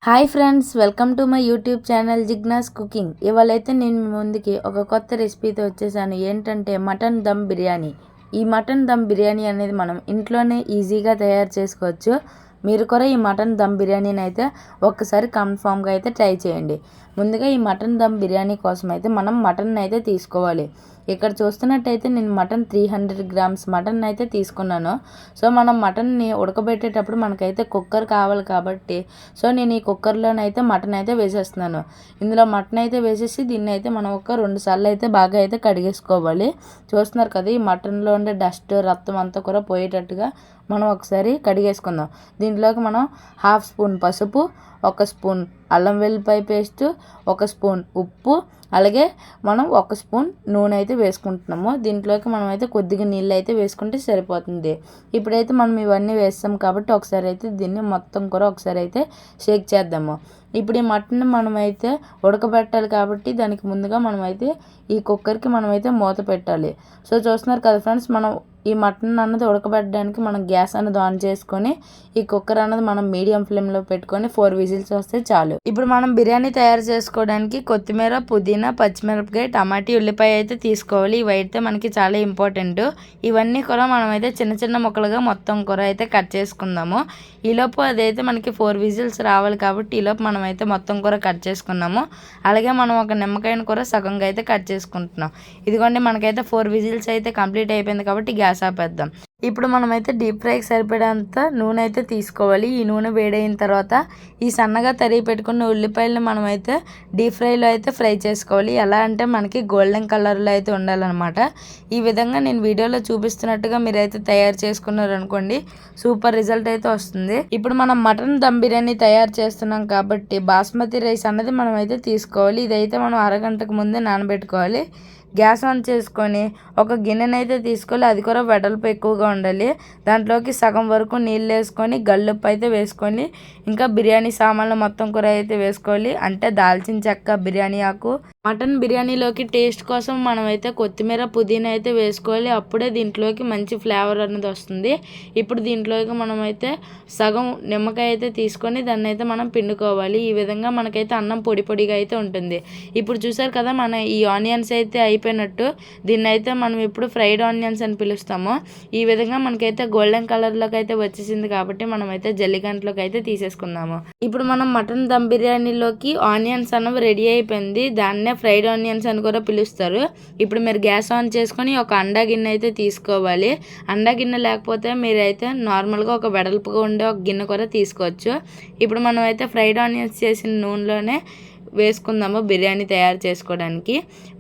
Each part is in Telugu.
Hi friends, welcome to my YouTube channel Jigna's cooking. ఇవాళైతే నేను మీ ముందుకి ఒక కొత్త రెసిపీతో వచ్చేసాను. ఏంటంటే మటన్ దమ్ బిర్యానీ. ఈ మటన్ దమ్ బిర్యానీ అనేది మనం ఇంట్లోనే ఈజీగా తయారు చేసుకోవచ్చు. మీరు కూడా ఈ మటన్ దమ్ బిర్యానీని అయితే ఒక్కసారి కన్ఫామ్గా అయితే ట్రై చేయండి. ముందుగా ఈ మటన్ దమ్ బిర్యానీ కోసం అయితే మనం మటన్ అయితే తీసుకోవాలి. ఇక్కడ చూస్తున్నట్టయితే నేను మటన్ 300 గ్రామ్స్ మటన్ అయితే తీసుకున్నాను. సో మనం మటన్ని ఉడకబెట్టేటప్పుడు మనకైతే కుక్కర్ కావాలి కాబట్టి నేను ఈ కుక్కర్లోనైతే మటన్ అయితే వేసేస్తున్నాను. ఇందులో మటన్ అయితే వేసేసి దీన్ని అయితే మనం ఒక 2 సార్లు అయితే బాగా అయితే కడిగేసుకోవాలి. చూస్తున్నారు కదా, ఈ మటన్లో ఉండే డస్ట్ రక్తం అంతా కూడా పోయేటట్టుగా మనం ఒకసారి కడిగేసుకుందాం. దీంట్లోకి మనం 1/2 స్పూన్ పసుపు, 1 స్పూన్ అల్లం వెల్లిపాయ పేస్టు, 1 స్పూన్ ఉప్పు, అలాగే మనం 1 స్పూన్ నూనె అయితే వేసుకుంటున్నాము. దీంట్లోకి మనం అయితే కొద్దిగా నీళ్ళు అయితే వేసుకుంటే సరిపోతుంది. ఇప్పుడైతే మనం ఇవన్నీ వేస్తాం కాబట్టి ఒకసారి అయితే దీన్ని మొత్తం కూడా ఒకసారి అయితే షేక్ చేద్దాము. ఇప్పుడు ఈ మటన్ మనమైతే ఉడకబెట్టాలి కాబట్టి దానికి ముందుగా మనమైతే ఈ కుక్కర్కి మనమైతే మూత పెట్టాలి. సో చూస్తున్నారు కదా ఫ్రెండ్స్, మనం ఈ మటన్ అన్నది ఉడకబెట్టడానికి మనం గ్యాస్ అనేది ఆన్ చేసుకొని ఈ కుక్కర్ అన్నది మనం మీడియం ఫ్లేమ్లో పెట్టుకొని 4 విజిల్స్ వస్తే చాలు. ఇప్పుడు మనం బిర్యానీ తయారు చేసుకోవడానికి కొత్తిమీర, పుదీనా, పచ్చిమిరపకాయ, టమాటీ, ఉల్లిపాయ అయితే తీసుకోవాలి. ఇవి అయితే మనకి చాలా ఇంపార్టెంట్. ఇవన్నీ కూడా మనమైతే చిన్న చిన్న ముక్కలుగా మొత్తం కూర అయితే కట్ చేసుకుందాము. ఈలోపు అదైతే మనకి 4 విజిల్స్ రావాలి కాబట్టి ఈలోపు మనం అయితే మొత్తం కూర కట్ చేసుకున్నాము. అలాగే మనం ఒక నిమ్మకాయను కూడా సగంగా అయితే కట్ చేసుకుంటున్నాం. ఇదిగోండి, మనకైతే 4 విజిల్స్ అయితే కంప్లీట్ అయిపోయింది కాబట్టి గ్యాస్ ఆపేద్దాం. ఇప్పుడు మనమైతే డీప్ ఫ్రైకి సరిపడేంత నూనె అయితే తీసుకోవాలి. ఈ నూనె వేడైన తర్వాత ఈ సన్నగా తరిగి పెట్టుకున్న ఉల్లిపాయలను మనమైతే డీప్ ఫ్రైలో అయితే ఫ్రై చేసుకోవాలి. ఎలా అంటే మనకి గోల్డెన్ కలర్లో అయితే ఉండాలన్నమాట. ఈ విధంగా నేను వీడియోలో చూపిస్తున్నట్టుగా మీరైతే తయారు చేసుకున్నారనుకోండి, సూపర్ రిజల్ట్ అయితే వస్తుంది. ఇప్పుడు మనం మటన్ దమ్ బిర్యానీ తయారు చేస్తున్నాం కాబట్టి బాస్మతి రైస్ అన్నది మనం అయితే తీసుకోవాలి. ఇదైతే మనం అరగంటకు ముందే నానబెట్టుకోవాలి. గ్యాస్ ఆన్ చేసుకొని ఒక గిన్నెనైతే తీసుకోవాలి. అది కూడా వెడల్పు ఎక్కువగా ఉండాలి. దాంట్లోకి సగం వరకు నీళ్ళు వేసుకొని గల్లుప్పు అయితే వేసుకొని ఇంకా బిర్యానీ సామాన్లు మొత్తం కూర అయితే వేసుకోవాలి. అంటే దాల్చిన చెక్క, బిర్యానీ ఆకు. మటన్ బిర్యానీలోకి టేస్ట్ కోసం మనమైతే కొత్తిమీర, పుదీనా అయితే వేసుకోవాలి. అప్పుడే దీంట్లోకి మంచి ఫ్లేవర్ అనేది వస్తుంది. ఇప్పుడు దీంట్లోకి మనమైతే సగం నిమ్మకాయ అయితే తీసుకొని దాన్ని అయితే మనం పిండుకోవాలి. ఈ విధంగా మనకైతే అన్నం పొడి పొడిగా అయితే ఉంటుంది. ఇప్పుడు చూసారు కదా, మన ఈ ఆనియన్స్ అయితే అయిపోయినట్టు. దీన్ని అయితే మనం ఇప్పుడు ఫ్రైడ్ ఆనియన్స్ అని పిలుస్తాము. ఈ విధంగా మనకైతే గోల్డెన్ కలర్లోకి అయితే వచ్చేసింది కాబట్టి మనమైతే జల్లిగంటలోకి అయితే తీసేసుకుందాము. ఇప్పుడు మనం మటన్ దమ్ బిర్యానీలోకి ఆనియన్స్ అన్నవి రెడీ అయిపోయింది. దాన్నే ఫ్రైడ్ ఆనియన్స్ అని కూడా పిలుస్తారు. ఇప్పుడు మీరు గ్యాస్ ఆన్ చేసుకొని ఒక అండా గిన్నె అయితే తీసుకోవాలి. అండా గిన్నె లేకపోతే మీరైతే నార్మల్గా ఒక వెడల్పుగా ఉండే ఒక గిన్నె కూడా తీసుకోవచ్చు. ఇప్పుడు మనం అయితే ఫ్రైడ్ ఆనియన్స్ చేసిన నూనెలోనే వేసుకుందాము బిర్యానీ తయారు చేసుకోవడానికి.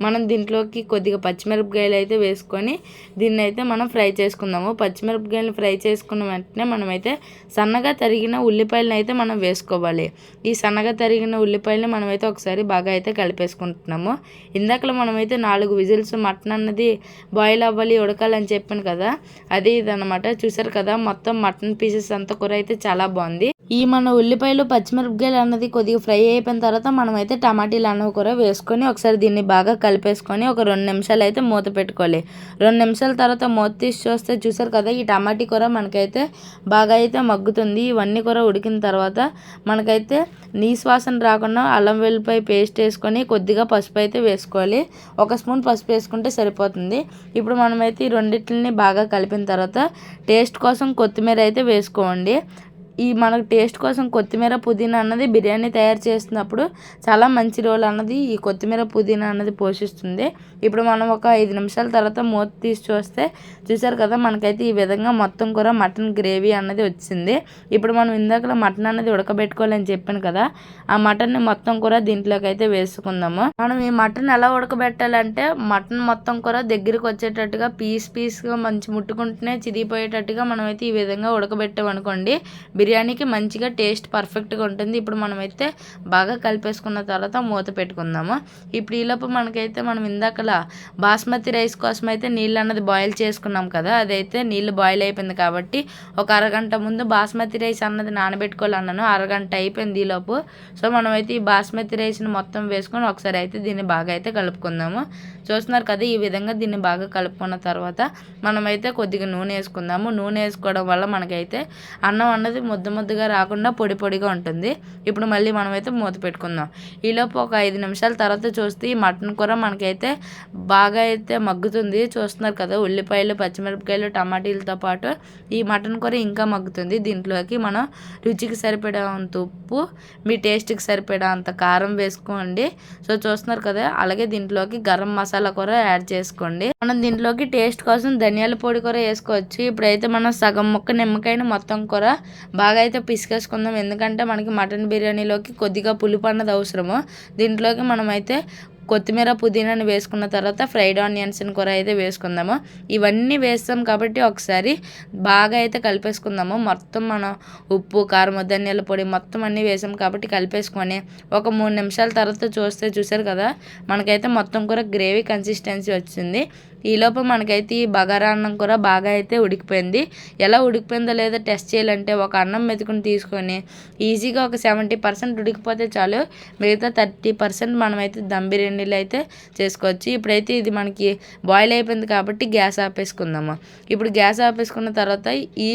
మనం దీంట్లోకి కొద్దిగా పచ్చిమిరపకాయలు అయితే వేసుకొని దీన్ని అయితే మనం ఫ్రై చేసుకుందాము. పచ్చిమిరపకాయలు ఫ్రై చేసుకున్న వెంటనే మనమైతే సన్నగా తరిగిన ఉల్లిపాయలను అయితే మనం వేసుకోవాలి. ఈ సన్నగా తరిగిన ఉల్లిపాయలని మనమైతే ఒకసారి బాగా అయితే కలిపేసుకుంటున్నాము. ఇందాకలో మనమైతే 4 విజిల్స్ మటన్ అన్నది బాయిల్ అవ్వాలి, ఉడకాలని చెప్పాను కదా, అదే ఇదనమాట. చూసారు కదా, మొత్తం మటన్ పీసెస్ అంతా కూర అయితే చాలా బాగుంది. ఈ మన ఉల్లిపాయలు, పచ్చిమిరపకాయలు అన్నది కొద్దిగా ఫ్రై అయిపోయిన తర్వాత మనమైతే టమాటీలు అన్నవి కూడా వేసుకొని ఒకసారి దీన్ని బాగా కలిపేసుకొని ఒక 2 నిమిషాలు అయితే మూత పెట్టుకోవాలి. 2 నిమిషాల తర్వాత మూత తీసి చూస్తే చూసారు కదా, ఈ టమాటీ కూర మనకైతే బాగా అయితే మగ్గుతుంది. ఇవన్నీ కూడా ఉడికిన తర్వాత మనకైతే నీసు వాసన రాకుండా అల్లం వెల్లిపాయ పేస్ట్ వేసుకొని కొద్దిగా పసుపు అయితే వేసుకోవాలి. 1 స్పూన్ పసుపు వేసుకుంటే సరిపోతుంది. ఇప్పుడు మనమైతే ఈ రెండింటిని బాగా కలిపిన తర్వాత టేస్ట్ కోసం కొత్తిమీర అయితే వేసుకోండి. ఈ మనకు టేస్ట్ కోసం కొత్తిమీర, పుదీనా అన్నది బిర్యానీ తయారు చేస్తున్నప్పుడు చాలా మంచి రోల్ అన్నది ఈ కొత్తిమీర, పుదీనా అన్నది పోషిస్తుంది. ఇప్పుడు మనం ఒక 5 నిమిషాల తర్వాత మూత తీసి చూస్తే చూసారు కదా, మనకైతే ఈ విధంగా మొత్తం కూడా మటన్ గ్రేవీ అన్నది వచ్చింది. ఇప్పుడు మనం ఇందాక మటన్ అన్నది ఉడకబెట్టుకోవాలని చెప్పాను కదా, ఆ మటన్ని మొత్తం కూడా దీంట్లోకి అయితే వేసుకుందాము. మనం ఈ మటన్ ఎలా ఉడకబెట్టాలంటే మటన్ మొత్తం కూడా దగ్గరికి వచ్చేటట్టుగా పీస్గా మంచి ముట్టుకుంటూనే చిరిగిపోయేటట్టుగా మనమైతే ఈ విధంగా ఉడకబెట్టామనుకోండి, బిర్యానీకి మంచిగా టేస్ట్ పర్ఫెక్ట్గా ఉంటుంది. ఇప్పుడు మనమైతే బాగా కలిపేసుకున్న తర్వాత మూత పెట్టుకుందాము. ఇప్పుడు ఈలోపు మనకైతే మనం ఇందాకలా బాస్మతి రైస్ కోసం అయితే నీళ్ళు అన్నది బాయిల్ చేసుకున్నాం కదా, అదైతే నీళ్ళు బాయిల్ అయిపోయింది కాబట్టి ఒక అరగంట ముందు బాస్మతి రైస్ అన్నది నానబెట్టుకోవాలన్నాను. అరగంట అయిపోయింది ఈలోపు. సో మనమైతే ఈ బాస్మతి రైస్ని మొత్తం వేసుకొని ఒకసారి అయితే దీన్ని బాగా అయితే కలుపుకుందాము. చూస్తున్నారు కదా, ఈ విధంగా దీన్ని బాగా కలుపుకున్న తర్వాత మనమైతే కొద్దిగా నూనె వేసుకుందాము. నూనె వేసుకోవడం వల్ల మనకైతే అన్నం అన్నది ముద్ద ముద్దగా రాకుండా పొడి పొడిగా ఉంటుంది. ఇప్పుడు మళ్ళీ మనమైతే మూత పెట్టుకుందాం. ఈలోపు ఒక 5 నిమిషాల తర్వాత చూస్తే ఈ మటన్ కూర మనకైతే బాగా అయితే మగ్గుతుంది. చూస్తున్నారు కదా, ఉల్లిపాయలు, పచ్చిమిరపకాయలు, టమాటీలతో పాటు ఈ మటన్ కూర ఇంకా మగ్గుతుంది. దీంట్లోకి మనం రుచికి సరిపడేంత ఉప్పు, మీ టేస్ట్కి సరిపడా అంత కారం వేసుకోండి. సో చూస్తున్నారు కదా, అలాగే దీంట్లోకి గరం మసాలా కూడా యాడ్ చేసుకోండి. మనం దీంట్లోకి టేస్ట్ కోసం ధనియాల పొడి కూడా వేసుకోవచ్చు. ఇప్పుడైతే మనం సగం ముక్క నిమ్మకాయని మొత్తం కూర బాగా అయితే పిసికేసుకుందాం. ఎందుకంటే మనకి మటన్ బిర్యానీలోకి కొద్దిగా పులుపు అన్నది అవసరము. దీంట్లోకి మనమైతే కొత్తిమీర, పుదీనాని వేసుకున్న తర్వాత ఫ్రైడ్ ఆనియన్స్ని కూర అయితే వేసుకుందాము. ఇవన్నీ వేస్తాం కాబట్టి ఒకసారి బాగా అయితే కలిపేసుకుందాము. మొత్తం మనం ఉప్పు, కారం, ధనియాల పొడి మొత్తం అన్నీ వేసాం కాబట్టి కలిపేసుకొని ఒక 3 నిమిషాల తర్వాత చూసారు కదా, మనకైతే మొత్తం కూర గ్రేవీ కన్సిస్టెన్సీ వచ్చింది. ఈలోపు మనకైతే ఈ బగారా అన్నం కూర బాగా అయితే ఉడికిపోయింది. ఎలా ఉడికిపోయిందో లేదో టెస్ట్ చేయాలంటే ఒక అన్నం మెతుకుని తీసుకొని ఈజీగా ఒక 70% ఉడికిపోతే చాలు. మిగతా 30% మనమైతే దమ్ బిర్యానీలు అయితే చేసుకోవచ్చు. ఇప్పుడైతే ఇది మనకి బాయిల్ అయిపోయింది కాబట్టి గ్యాస్ ఆపేసుకుందాము. ఇప్పుడు గ్యాస్ ఆపేసుకున్న తర్వాత ఈ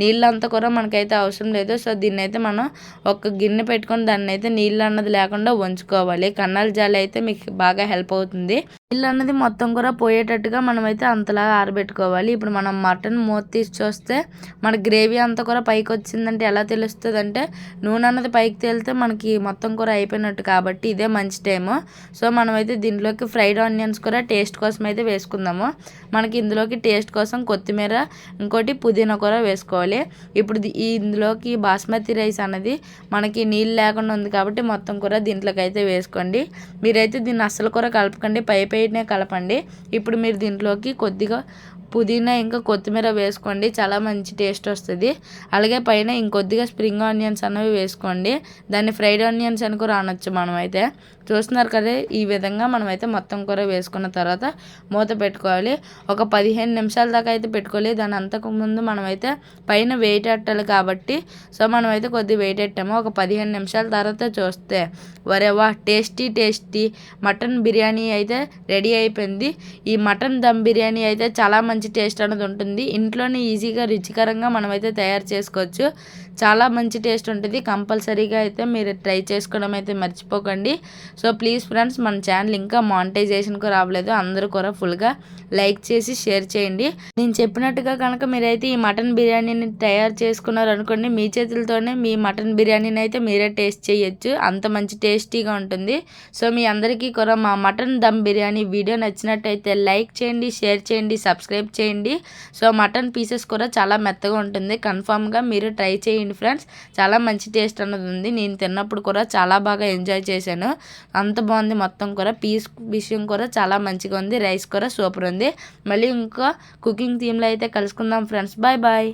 నీళ్ళంతా కూడా మనకైతే అవసరం లేదు. సో దీన్ని అయితే మనం ఒక గిన్నె పెట్టుకొని దాన్ని అయితే నీళ్ళు అన్నది లేకుండా వంచుకోవాలి. కన్నాల జాలి అయితే మీకు బాగా హెల్ప్ అవుతుంది. నీళ్ళు అన్నది మొత్తం కూడా పోయేటట్టుగా మనమైతే అంతలా ఆరబెట్టుకోవాలి. ఇప్పుడు మనం మటన్ మూత తీసి చూస్తే మన గ్రేవీ అంతా కూడా పైకి వచ్చిందంటే ఎలా తెలుస్తుంది అంటే, నూనె అన్నది పైకి తేలితే మనకి మొత్తం కూర అయిపోయినట్టు. కాబట్టి ఇదే మంచి టైము. సో మనమైతే దీంట్లోకి ఫ్రైడ్ ఆనియన్స్ కూడా టేస్ట్ కోసం అయితే వేసుకుందాము. మనకి ఇందులోకి టేస్ట్ కోసం కొత్తిమీర, ఇంకోటి పుదీనా కూర వేసుకోవాలి. ఇప్పుడు ఇందులోకి బాస్మతి రైస్ అన్నది మనకి నీళ్ళు లేకుండా ఉంది కాబట్టి మొత్తం కూర దీంట్లోకి అయితే వేసుకోండి. మీరైతే దీన్ని అస్సలు కూర కలపకండి, పైనే కలపండి. ఇప్పుడు మీరు దీంట్లోకి కొద్దిగా పుదీనా ఇంకా కొత్తిమీర వేసుకోండి, చాలా మంచి టేస్ట్ వస్తుంది. అలాగే పైన ఇంకొద్దిగా స్ప్రింగ్ ఆనియన్స్ అనేవి వేసుకోండి. దాన్ని ఫ్రైడ్ ఆనియన్స్ అని కూడా అనొచ్చు. మనమైతే చూస్తున్నారు కదా, ఈ విధంగా మనమైతే మొత్తం కూర వేసుకున్న తర్వాత మూత పెట్టుకోవాలి. ఒక 15 నిమిషాల దాకా అయితే పెట్టుకోవాలి. దాని అంతకుముందు మనమైతే పైన వెయిట్ పెట్టాలి కాబట్టి సో మనమైతే కొద్దిగా వెయిట్ పెట్టాము. ఒక 15 నిమిషాల తర్వాత చూస్తే వరేవా టేస్టీ మటన్ బిర్యానీ అయితే రెడీ అయిపోయింది. ఈ మటన్ దమ్ బిర్యానీ అయితే చాలా మంచి టేస్ట్ అనేది ఉంటుంది. ఇంట్లోనే ఈజీగా రుచికరంగా మనమైతే తయారు చేసుకోవచ్చు. చాలా మంచి టేస్ట్ ఉంటుంది. కంపల్సరీగా అయితే మీరు ట్రై చేసుకోవడం అయితే మర్చిపోకండి. సో ప్లీజ్ ఫ్రెండ్స్, మన ఛానల్ ఇంకా మానిటైజేషన్కు రావలేదు. అందరూ కూడా ఫుల్గా లైక్ చేసి షేర్ చేయండి. నేను చెప్పినట్టుగా కనుక మీరైతే ఈ మటన్ బిర్యానీని తయారు చేసుకున్నారు అనుకోండి, మీ చేతులతోనే మీ మటన్ బిర్యానీని అయితే మీరే టేస్ట్ చేయొచ్చు. అంత మంచి టేస్టీగా ఉంటుంది. సో మీ అందరికీ కూడా మా మటన్ దమ్ బిర్యానీ వీడియో నచ్చినట్టయితే లైక్ చేయండి, షేర్ చేయండి, సబ్స్క్రైబ్ చేయండి. సో మటన్ పీసెస్ కూడా చాలా మెత్తగా ఉంటుంది. కన్ఫామ్గా మీరు ట్రై చేయండి ఫ్రెండ్స్. చాలా మంచి టేస్ట్ అన్నది ఉంది. నేను తిన్నప్పుడు కూడా చాలా బాగా ఎంజాయ్ చేశాను. అంత బాగుంది. మొత్తం కూడా పీస్ విషయం కూడా చాలా మంచిగా ఉంది. రైస్ కూడా సూపర్ ఉంది. మళ్ళీ ఇంకా కుకింగ్ థీమ్లో అయితే కలుసుకుందాం ఫ్రెండ్స్. Bye bye.